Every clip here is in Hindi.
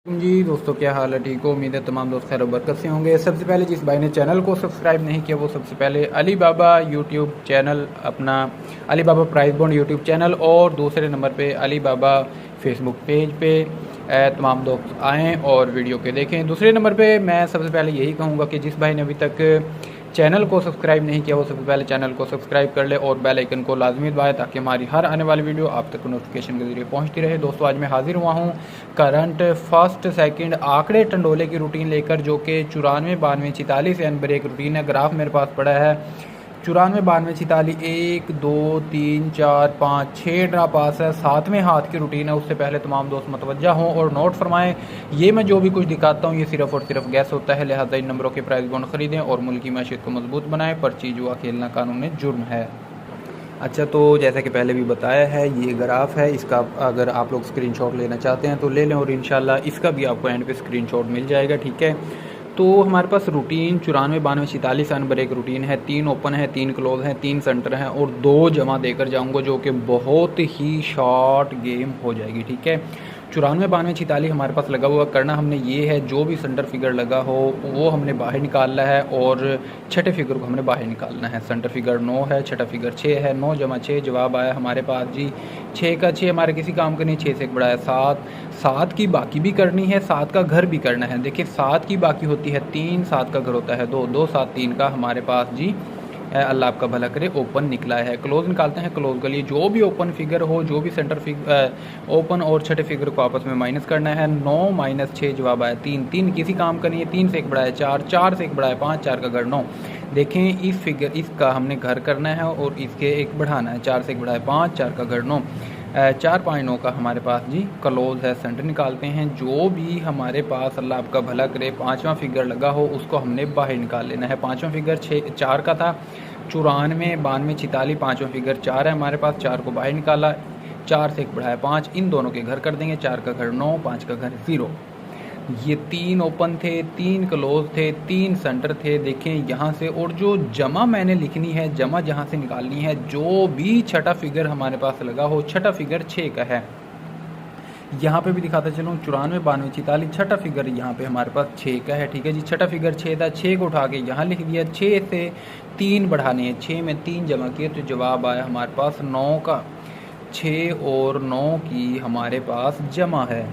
जी दोस्तों, क्या हाल है? ठीक हो? उम्मीद है तमाम दोस्त खैर बरकत से होंगे। सबसे पहले जिस भाई ने चैनल को सब्सक्राइब नहीं किया वो सबसे पहले अली बाबा यूट्यूब चैनल, अपना अली बाबा प्राइस बॉन्ड यूट्यूब चैनल, और दूसरे नंबर पे अली बाबा फेसबुक पेज पे तमाम दोस्त आएँ और वीडियो के देखें। दूसरे नंबर पे मैं सबसे पहले यही कहूँगा कि जिस भाई ने अभी तक चैनल को सब्सक्राइब नहीं किया वो सबसे पहले चैनल को सब्सक्राइब कर ले और बेल आइकन को लाजमी दबाएं ताकि हमारी हर आने वाली वीडियो आप तक नोटिफिकेशन के जरिए पहुंचती रहे। दोस्तों, आज मैं हाजिर हुआ हूं करंट फर्स्ट सेकंड आंकड़े टंडोले की रूटीन लेकर, जो कि 94 92 46 एन ब्रेक रूटीन है। ग्राफ मेरे पास पड़ा है 94 92 46 1 2 3 4 5 6 ड्रा पास है। 7वें हाथ की रूटीन है। उससे पहले तमाम दोस्त मतवज्जा हों और नोट फरमाएं, ये मैं जो भी कुछ दिखाता हूँ ये सिर्फ और सिर्फ गैस होता है, लिहाजा इन नंबरों के प्राइस बॉन्ड खरीदें और मुल्क की मैशियत को मजबूत बनाएं। पर्ची जुआ खेलना कानून जुर्म है। अच्छा, तो जैसा कि पहले भी बताया है, ये ग्राफ है। इसका अगर आप लोग स्क्रीनशॉट लेना चाहते हैं तो ले लें और इंशाल्लाह इसका भी आपको एंड पे स्क्रीनशॉट मिल जाएगा। ठीक है, तो हमारे पास रूटीन 94 92 46 एन ब्रेक रूटीन है। 3 ओपन है, 3 क्लोज हैं, 3 सेंटर हैं और 2 जमा देकर जाऊंगा, जो कि बहुत ही शॉर्ट गेम हो जाएगी। ठीक है, 94 92 46 हमारे पास लगा हुआ। करना हमने ये है, जो भी सेंटर फिगर लगा हो वो हमने बाहर निकालना है और छठे फिगर को हमने बाहर निकालना है। सेंटर फिगर 9 है, छठा फिगर 6 है। 9 जमा 6 जवाब आया हमारे पास जी 6 का 6 हमारे किसी काम का नहीं। 6 से एक बड़ा है 7। 7 की बाकी भी करनी है, 7 का घर भी करना है। देखिए 7 की बाकी होती है 3, 7 का घर होता है 2, 2 7 3 का हमारे पास जी अल्लाह आपका भला करे ओपन निकला है। क्लोज निकालते हैं। क्लोज के लिए जो भी ओपन फिगर हो, जो भी सेंटर फिगर ओपन और छठे फिगर को आपस में माइनस करना है। 9 माइनस 6 जवाब आया 3। 3 किसी काम का नहीं है। 3 से एक बड़ा है 4, 4 से एक बड़ा है 5, 4 का घर 9। देखें इस फिगर, इसका हमने घर करना है और इसके एक बढ़ाना है। 4 से एक बड़ा है 5, 4 का घर 9। 4 5 9 का हमारे पास जी क्लोज है। सेंटर निकालते हैं। जो भी हमारे पास अल्लाह आपका भला करे 5वां फिगर लगा हो उसको हमने बाहर निकाल लेना है। 5वां फिगर 4 का था। 94 92 46 5वां फिगर 4 है हमारे पास। 4 को बाहर निकाला। 4 से एक बढ़ाया 5, इन दोनों के घर कर देंगे। 4 का घर 9, 5 का घर 0। ये 3 ओपन थे, 3 क्लोज थे, 3 सेंटर थे। देखें यहाँ से, और जो जमा मैंने लिखनी है, जमा जहाँ से निकालनी है, जो भी छठा फिगर हमारे पास लगा हो, छठा फिगर 6 का है। यहाँ पे भी दिखाता चलूँ 94 92 46 छठा फिगर यहाँ पे हमारे पास 6 का है। ठीक है जी, छठा फिगर 6 था। 6 को उठा के यहाँ लिख दिया। 6 से 3 बढ़ाने हैं। 6 में 3 जमा किए तो जवाब आया हमारे पास 9 का। 6 और 9 की हमारे पास जमा है।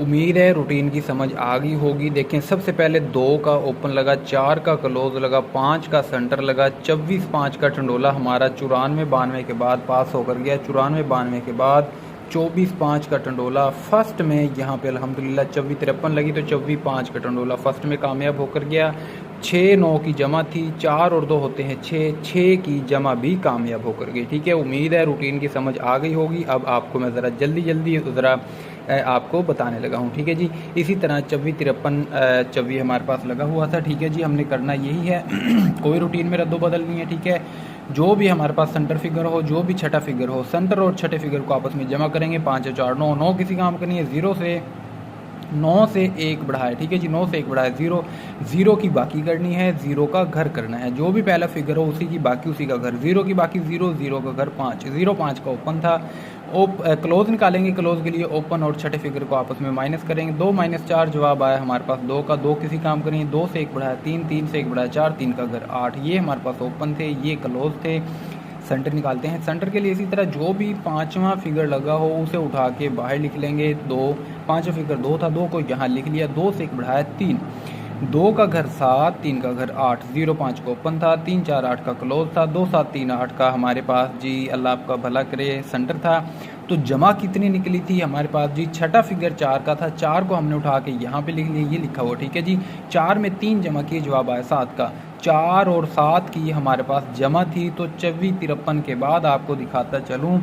उम्मीद है रूटीन की समझ आ गई होगी। देखें सबसे पहले 2 का ओपन लगा, 4 का क्लोज लगा, 5 का सेंटर लगा, 24 5 का टंडोला हमारा 94 92 के बाद पास होकर गया। 94 92 के बाद 24 5 का टंडोला फर्स्ट में यहाँ पे अल्हम्दुलिल्लाह 24 53 लगी तो 24 5 का टंडोला फर्स्ट में कामयाब होकर गया। 6 9 की जमा थी, 4 और 2 होते हैं 6, 6 की जमा भी कामयाब होकर गई। ठीक है, उम्मीद है रूटीन की समझ आ गई होगी। अब आपको मैं ज़रा जल्दी ज़रा आपको बताने लगा हूँ। ठीक है जी, इसी तरह 24 53 24 हमारे पास लगा हुआ था। ठीक है जी, हमने करना यही है कोई रूटीन में रद्दो बदल नहीं है। ठीक है, जो भी हमारे पास सेंटर फिगर हो, जो भी छठा फिगर हो, सेंटर और छठे फिगर को आपस में जमा करेंगे। 5 4 9, 9 किसी काम का नहीं है। 0 से 9 से 1 बढ़ाए। ठीक है जी, 9 से 1 बढ़ाए 0। 0 की बाकी करनी है, 0 का घर करना है। जो भी पहला फिगर हो उसी की बाकी उसी का घर। 0 की बाकी 0, 0 का घर 5। 0 5 का ओपन था। क्लोज निकालेंगे। क्लोज के लिए ओपन और छठे फिगर को आपस में माइनस करेंगे। 2 माइनस 4 जवाब आया हमारे पास 2 का। 2 किसी काम करेंगे। 2 से 1 बढ़ाया 3, 3 से 1 बढ़ाया 4, 3 का घर 8। ये हमारे पास ओपन थे, ये क्लोज थे। सेंटर निकालते हैं। सेंटर के लिए इसी तरह जो भी 5वां फिगर लगा हो उसे उठा के बाहर लिख लेंगे। 2 5वां फिगर 2 था, 2 को यहाँ लिख लिया। 2 से 1 बढ़ाया 3, 2 का घर 7, 3 का घर 8। 0 5 को ओपन था। 3 4 8 का क्लोज था। 2 7 3 8 का हमारे पास जी अल्लाह आपका भला करे सेंटर था। तो जमा कितनी निकली थी हमारे पास जी? छठा फिगर 4 का था। 4 को हमने उठा के यहाँ पे लिख लिया, ये लिखा हुआ। ठीक है जी, 4 में 3 जमा किए, जवाब आया 7 का। 4 और 7 की हमारे पास जमा थी। तो 24 53 के बाद आपको दिखाता चलूँ,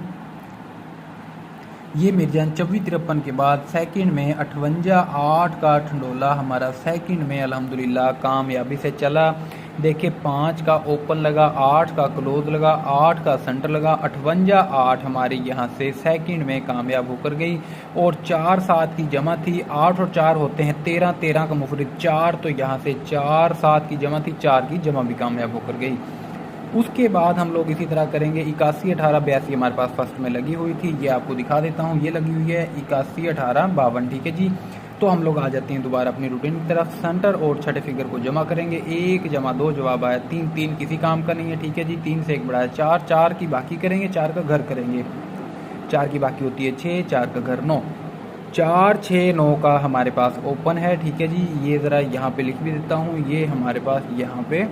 ये मिर्जान 24 53 के बाद सेकंड में 58 8 का ठंडोला हमारा सेकंड में अल्हम्दुलिल्लाह कामयाबी से चला। देखिए 5 का ओपन लगा, 8 का क्लोज लगा, 8 का सेंटर लगा। 58 8 हमारे यहाँ से सेकंड में कामयाब होकर गई। और 4 7 की जमा थी। 8 और 4 होते हैं 13, 13 का मुफरिद 4, तो यहाँ से 4 7 की जमा थी, 4 की जमा भी कामयाब होकर गई। उसके बाद हम लोग इसी तरह करेंगे। 81 18 82 हमारे पास फर्स्ट में लगी हुई थी, ये आपको दिखा देता हूँ। ये लगी हुई है 81 18 52। ठीक है जी, तो हम लोग आ जाते हैं दोबारा अपनी रूटीन की तरफ। सेंटर और छठे फिगर को जमा करेंगे, 1 जमा 2 जवाब आया 3, 3 किसी काम का नहीं है, ठीक है जी। 3 से 1 बढ़ा है 4, 4 की बाकी करेंगे, 4 का घर करेंगे, 4 की बाकी होती है 6, 4 का घर 9, 4 6 9 का हमारे पास ओपन है, ठीक है जी। ये ज़रा यहाँ पे लिख भी देता हूँ, ये हमारे पास यहाँ पे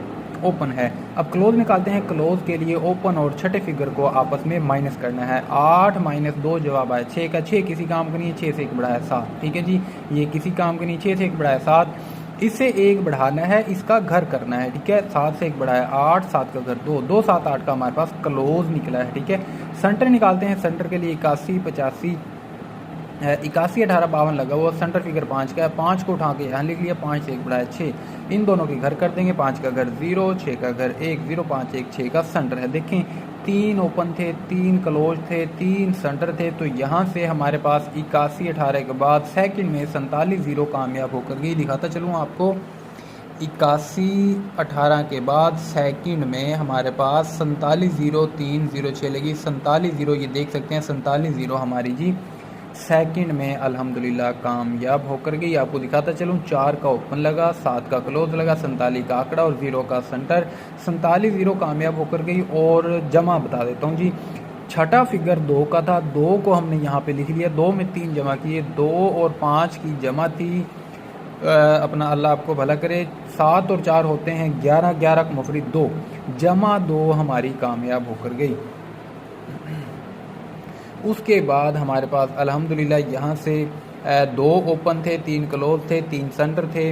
ओपन है। अब क्लोज निकालते हैं। क्लोज के लिए ओपन और छठे फिगर को आपस में माइनस करना है। 8 माइनस 2 जवाब आया 6 का, 6 किसी काम का नहीं है, 6 से 1 बढ़ाया 7, ठीक है जी। ये किसी काम का नहीं, 6 से 1 बढ़ाया 7, इससे 1 बढ़ाना है, इसका घर करना है, ठीक है। 7 से 1 बढ़ाया 8, 7 का घर 2, 2 7 8 का हमारे पास क्लोज निकला है, ठीक है। सेंटर निकालते हैं। सेंटर के लिए 81 85 81 18 52 लगा हुआ, सेंटर फिगर 5 का है, 5 को उठा के यहाँ लिख लिया, 5 से 1 बढ़ाया 6, इन दोनों के घर कर देंगे, 5 का घर 0, 6 का घर 1, 0 5 1 6 का सेंटर है। देखें 3 ओपन थे, 3 क्लोज थे, 3 सेंटर थे, तो यहाँ से हमारे पास 81 18 के बाद सेकंड में 47 0 कामयाब होकर गई। दिखाता चलूँ आपको, 81 18 के बाद सेकंड में हमारे पास 47 0 3 0 6 लगी, 47 0, ये देख सकते हैं 47 0 हमारी जी सेकंड में अल्हम्दुलिल्लाह कामयाब होकर गई। आपको दिखाता चलूँ, 4 का ओपन लगा, 7 का क्लोज लगा, 47 का आंकड़ा और 0 का सेंटर, 47 0 कामयाब होकर गई। और जमा बता देता हूँ जी, छठा फिगर 2 का था, 2 को हमने यहाँ पे लिख लिया, 2 में 3 जमा किए, 2 और 5 की जमा थी, अपना अल्लाह आपको भला करे, 7 और 4 होते हैं 11, 11 का मुफरिद 2, जमा 2 हमारी कामयाब होकर गई। उसके बाद हमारे पास अल्हम्दुलिल्लाह यहाँ से 2 ओपन थे, 3 क्लोज थे, 3 सेंटर थे,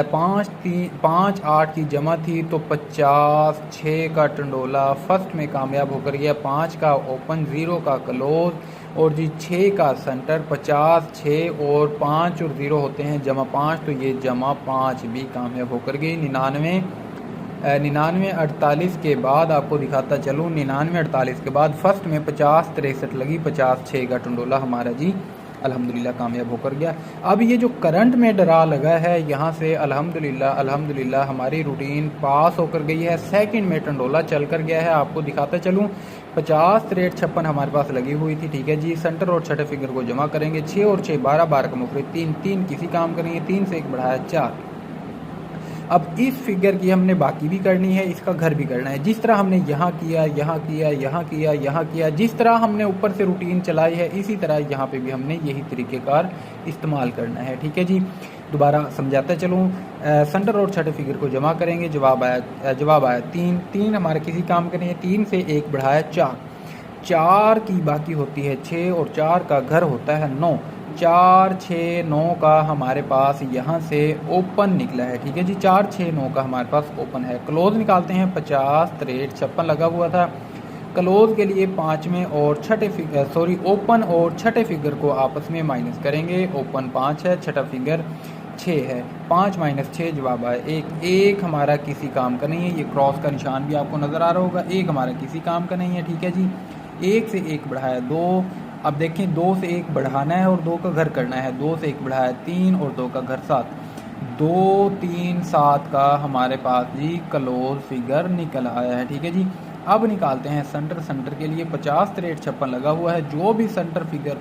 5 8 की जमा थी, तो 50 6 का टंडोला फर्स्ट में कामयाब होकर गया, 5 का ओपन, 0 का क्लोज और जी 6 का सेंटर, 50 6 और 5 और 0 होते हैं जमा 5, तो ये जमा 5 भी कामयाब होकर गई। 99 48 के बाद आपको दिखाता चलूँ, 99 48 के बाद फर्स्ट में 50 63 लगी, 50 6 का टंडोला हमारा जी अल्हम्दुलिल्लाह कामयाब होकर गया। अब ये जो करंट में डरा लगा है, यहाँ से अल्हम्दुलिल्लाह हमारी रूटीन पास होकर गई है, सेकंड में टंडोला चल कर गया है। आपको दिखाता चलूँ, 50 63 56 हमारे पास लगी हुई थी, ठीक है जी। सेंटर और छठे फिगर को जमा करेंगे, 6 और 6 12, 12 का मुफरिद 3, 3 किसी काम का नहीं है, 3 से 1 बढ़ाया 4। अब इस फिगर की हमने बाकी भी करनी है, इसका घर भी करना है। जिस तरह हमने यहाँ किया, यहाँ किया, यहाँ किया, यहाँ किया, जिस तरह हमने ऊपर से रूटीन चलाई है, इसी तरह यहाँ पे भी हमने यही तरीक़ेकार इस्तेमाल करना है, ठीक है जी। दोबारा समझाता चलूँ, सेंटर और छठे फिगर को जमा करेंगे, जवाब आया 3, 3 हमारे किसी काम का नहीं है, 3 से 1 बढ़ाया 4, 4 की बाकी होती है 6 और 4 का घर होता है 9, 4 6 9 का हमारे पास यहाँ से ओपन निकला है, ठीक है जी। 4 6 9 का हमारे पास ओपन है। क्लोज निकालते हैं, 50 63 56 लगा हुआ था। क्लोज के लिए पाँचवें और छठे फिगर ओपन और छठे फिगर को आपस में माइनस करेंगे। ओपन 5 है, छठा फिगर 6 है, 5 माइनस 6 जवाब आए 1, 1 हमारा किसी काम का नहीं है, ये क्रॉस का निशान भी आपको नज़र आ रहा होगा, 1 हमारा किसी काम का नहीं है, ठीक है जी। 1 से 1 बढ़ाया 2, अब देखें 2 से 1 बढ़ाना है और 2 का घर करना है, 2 से 1 बढ़ाया 3 और 2 का घर 7, 2 3 7 का हमारे पास जी क्लोज फिगर निकल आया है, ठीक है जी। अब निकालते हैं सेंटर। सेंटर के लिए 50 63 56 लगा हुआ है, जो भी सेंटर फिगर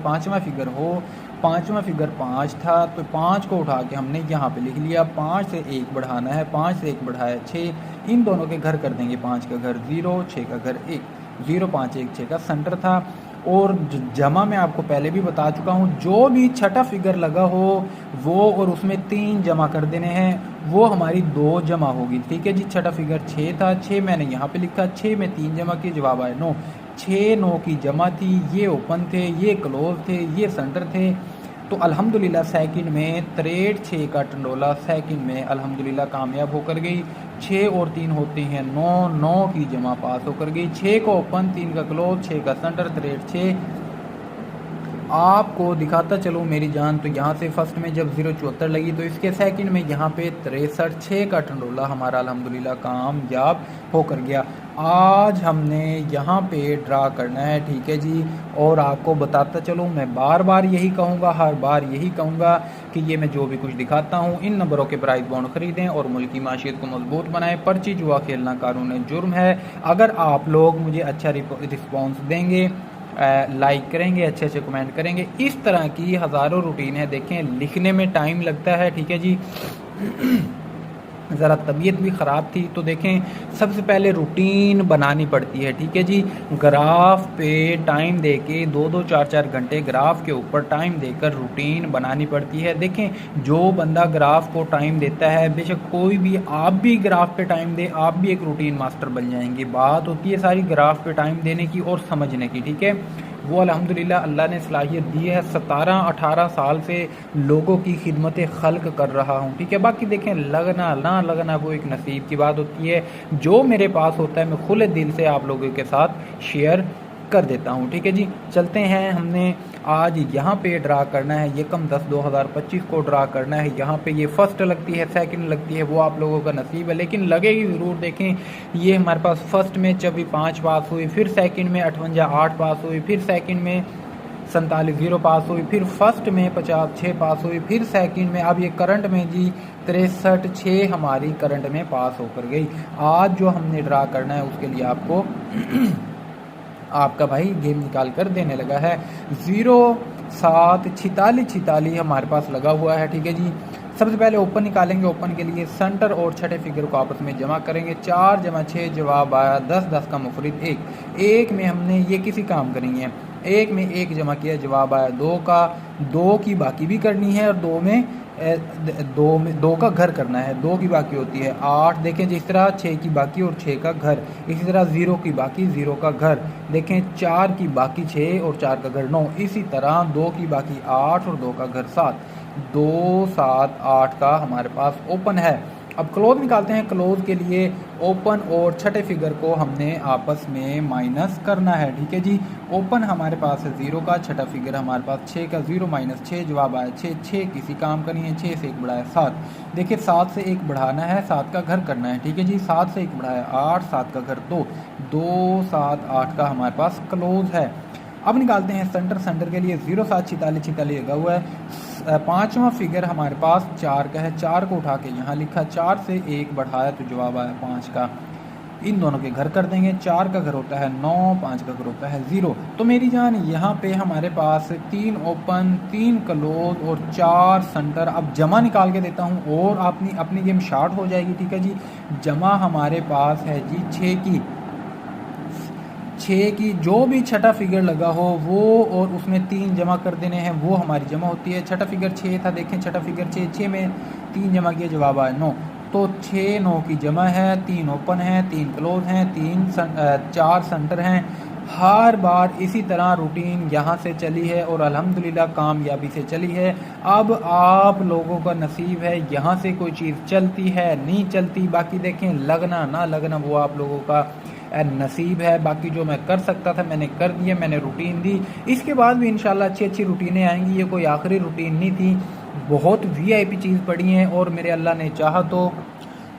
पाँचवा फिगर हो, पाँचवा फिगर 5 था, तो 5 को उठा के हमने यहाँ पे लिख लिया, 5 से 1 बढ़ाना है, 5 से 1 बढ़ाया 6, इन दोनों के घर कर देंगे, 5 का घर 0, 6 का घर 1, 0 5 1 6 का सेंटर था। और जमा में आपको पहले भी बता चुका हूँ, जो भी छठा फिगर लगा हो वो और उसमें 3 जमा कर देने हैं, वो हमारी 2 जमा होगी, ठीक है जी। छठा फिगर 6 था, 6 मैंने यहाँ पे लिखा, 6 में 3 जमा किए, जवाब आए 9, 6 9 की जमा थी, ये ओपन थे, ये क्लोज थे, ये सेंटर थे, तो अल्हम्दुलिल्लाह सेकंड में 63 6 का टंडोला सेकंड में अल्हम्दुलिल्लाह कामयाब होकर गई। 6 और 3 होते हैं 9, 9 की जमा पास होकर गई, 6 का ओपन, 3 का क्लोज, 6 का सेंटर, 63 6। आपको दिखाता चलूँ मेरी जान, तो यहाँ से फर्स्ट में जब 074 लगी, तो इसके सेकंड में यहाँ पे 63 6 का टंडोला हमारा अल्हम्दुलिल्लाह कामयाब होकर गया। आज हमने यहाँ पे ड्रा करना है, ठीक है जी। और आपको बताता चलूँ, मैं बार बार यही कहूँगा, हर बार यही कहूँगा कि ये मैं जो भी कुछ दिखाता हूँ, इन नंबरों के प्राइस बॉन्ड खरीदें और मुल्क की माशियत को मजबूत बनाएं। पर्ची जुआ खेलना कानून जुर्म है। अगर आप लोग मुझे अच्छा रिस्पॉन्स देंगे, लाइक करेंगे, अच्छे अच्छे कमेंट करेंगे। इस तरह की हज़ारों रूटीन है। देखें लिखने में टाइम लगता है, ठीक है जी। ज़रा तबीयत भी ख़राब थी तो देखें सबसे पहले रूटीन बनानी पड़ती है, ठीक है जी। ग्राफ पे टाइम देके 2-2 4-4 घंटे ग्राफ के ऊपर टाइम देकर रूटीन बनानी पड़ती है। देखें जो बंदा ग्राफ को टाइम देता है, बेशक कोई भी, आप भी ग्राफ पे टाइम दे, आप भी एक रूटीन मास्टर बन जाएंगे। बात होती है सारी ग्राफ पे टाइम देने की और समझने की, ठीक है। वो अल्हम्दुलिल्लाह अल्लाह ने सलाहियत दी है। 17-18 साल से लोगों की खिदमत खल्क कर रहा हूँ, ठीक है। बाकी देखें लगना ना लगना वो एक नसीब की बात होती है। जो मेरे पास होता है मैं खुले दिल से आप लोगों के साथ शेयर कर देता हूँ, ठीक है जी। चलते हैं, हमने आज यहाँ पे ड्रा करना है, ये कम 10/2025 को ड्रा करना है। यहाँ पे ये फर्स्ट लगती है, सेकंड लगती है, वो आप लोगों का नसीब है, लेकिन लगेगी ज़रूर। देखें ये हमारे पास फर्स्ट में 24 पास हुई, फिर सेकंड में 58 पास हुई, फिर सेकंड में 47 पास हुई, फिर फर्स्ट में 50 पास हुई, फिर सेकंड में अब ये करंट में जी 63 हमारी करंट में पास होकर गई। आज जो हमने ड्रा करना है उसके लिए आपको आपका भाई गेम निकाल कर देने लगा है। 0-7-46 हमारे पास लगा हुआ है, ठीक है जी। सबसे पहले ओपन निकालेंगे। ओपन के लिए सेंटर और छठे फिगर को आपस में जमा करेंगे। 4 जमा 6 जवाब आया 10, 10 का मुफरिद 1। 1 में हमने ये किसी काम करनी है, 1 में 1 जमा किया, जवाब आया 2 का। 2 की बाकी भी करनी है और 2 में 2 का घर करना है, 2 की बाकी होती है 8। देखें जिस तरह 6 की बाकी और 6 का घर, इसी तरह 0 की बाकी 0 का घर। देखें 4 की बाकी 6 और 4 का घर 9, इसी तरह 2 की बाकी 8 और 2 का घर 7। 2, 7, 8 का हमारे पास ओपन है। अब क्लोज निकालते हैं। क्लोज के लिए ओपन और छठे फिगर को हमने आपस में माइनस करना है, ठीक है जी। ओपन हमारे पास है 0 का, छठा फिगर हमारे पास 6 का, 0 माइनस 6 जवाब आया 6। 6 किसी काम का नहीं है, 6 से 1 बढ़ाया 7। देखिए 7 से 1 बढ़ाना है, 7 का घर करना है, ठीक है जी। 7 से 1 बढ़ाया 8, 7 का घर 2। 2, 7, 8 का हमारे पास क्लोज है। अब निकालते हैं सेंटर। सेंटर के लिए 0-7-46 लगा हुआ है। पांचवा फिगर हमारे पास 4 का है, 4 को उठा के यहाँ लिखा, 4 से 1 बढ़ाया तो जवाब आया 5 का। इन दोनों के घर कर देंगे। 4 का घर होता है 9, 5 का घर होता है 0। तो मेरी जान यहाँ पे हमारे पास 3 ओपन, 3 क्लोज और 4 सेंटर। अब जमा निकाल के देता हूँ और अपनी गेम शार्ट हो जाएगी, ठीक है जी। जमा हमारे पास है जी 6 की। 6 की जो भी छठा फिगर लगा हो वो और उसमें 3 जमा कर देने हैं, वो हमारी जमा होती है। छठा फिगर 6 था, देखें छठा फिगर 6, 6 में 3 जमा किया, जवाब आया 9। तो 6 9 की जमा है, 3 ओपन है, 3 क्लोज हैं, 4 सेंटर हैं। हर बार इसी तरह रूटीन यहाँ से चली है और अल्हम्दुलिल्लाह कामयाबी से चली है। अब आप लोगों का नसीब है, यहाँ से कोई चीज़ चलती है नहीं चलती। बाकी देखें लगना ना लगना वो आप लोगों का नसीब है। बाकी जो मैं कर सकता था मैंने कर दिया, मैंने रूटीन दी। इसके बाद भी इंशाल्लाह अच्छी अच्छी रूटीनें आएंगी। ये कोई आखिरी रूटीन नहीं थी, बहुत वीआईपी चीज़ पड़ी हैं और मेरे अल्लाह ने चाहा तो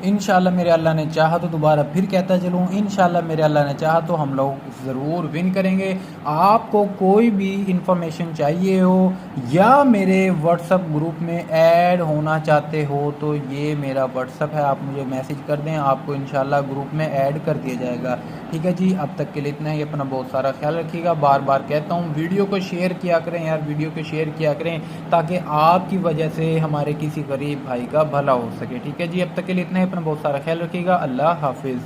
इंशाल्लाह मेरे अल्लाह ने चाहा तो दोबारा फिर कहता चलूँ, इंशाल्लाह मेरे अल्लाह ने चाहा तो हम लोग ज़रूर विन करेंगे। आपको कोई भी इंफॉर्मेशन चाहिए हो या मेरे व्हाट्सअप ग्रुप में ऐड होना चाहते हो तो ये मेरा व्हाट्सअप है, आप मुझे मैसेज कर दें, आपको इंशाल्लाह ग्रुप में ऐड कर दिया जाएगा, ठीक है जी। अब तक के लिए इतना ही। अपना बहुत सारा ख्याल रखिएगा। बार बार कहता हूँ वीडियो को शेयर किया करें यार, वीडियो को शेयर किया करें ताकि आपकी वजह से हमारे किसी गरीब भाई का भला हो सके, ठीक है जी। अब तक के लिए इतना ही। अपना बहुत सारा ख्याल रखिएगा। अल्लाह हाफिज़।